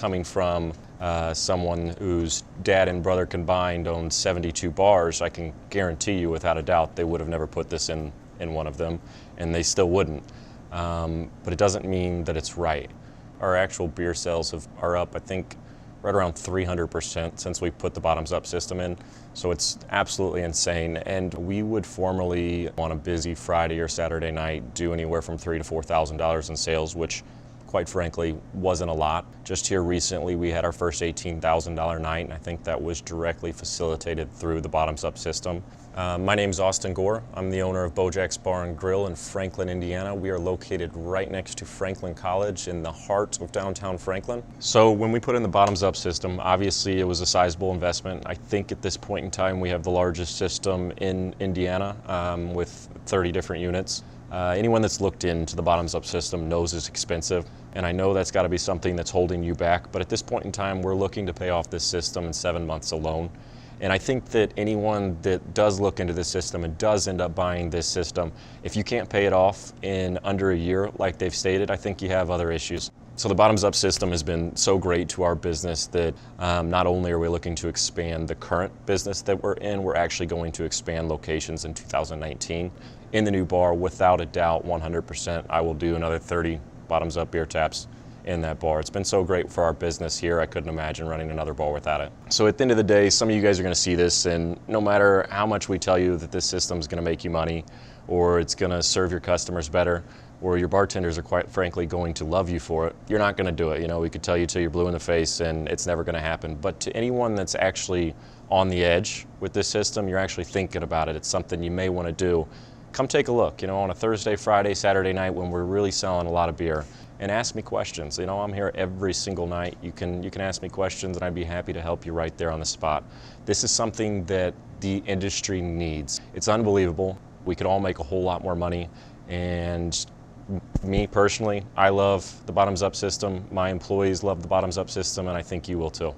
coming from someone whose dad and brother combined owned 72 bars, I can guarantee you without a doubt they would have never put this in one of them, and they still wouldn't. But it doesn't mean that it's right. Our actual beer sales are up, I think, right around 300% since we put the bottoms-up system in. So it's absolutely insane. And we would formerly, on a busy Friday or Saturday night, do anywhere from $3,000 to $4,000 in sales, which quite frankly wasn't a lot. Just here recently, we had our first $18,000 night, and I think that was directly facilitated through the bottoms-up system. My name's Austin Gore. I'm the owner of Bojak's Bar and Grill in Franklin, Indiana. We are located right next to Franklin College in the heart of downtown Franklin. So when we put in the bottoms-up system, obviously it was a sizable investment. I think at this point in time we have the largest system in Indiana with 30 different units. Anyone that's looked into the bottoms-up system knows it's expensive, and I know that's got to be something that's holding you back, but at this point in time we're looking to pay off this system in 7 months alone. And I think that anyone that does look into this system and does end up buying this system, if you can't pay it off in under a year like they've stated, I think you have other issues. So the bottoms-up system has been so great to our business that not only are we looking to expand the current business that we're in, we're actually going to expand locations in 2019. In the new bar, without a doubt, 100%, I will do another 30 bottoms-up beer taps in that bar. It's been so great for our business here, I couldn't imagine running another bar without it. So at the end of the day, some of you guys are going to see this, and no matter how much we tell you that this system is going to make you money, or it's going to serve your customers better, or your bartenders are quite frankly going to love you for it, you're not going to do it. You know, we could tell you till you're blue in the face and it's never going to happen. But to anyone that's actually on the edge with this system, you're actually thinking about it, it's something you may want to do, come take a look, you know, on a Thursday, Friday, Saturday night when we're really selling a lot of beer, and ask me questions. You know, I'm here every single night. You can ask me questions and I'd be happy to help you right there on the spot. This is something that the industry needs. It's unbelievable. We could all make a whole lot more money, and me personally, I love the bottoms-up system. My employees love the bottoms-up system, and I think you will too.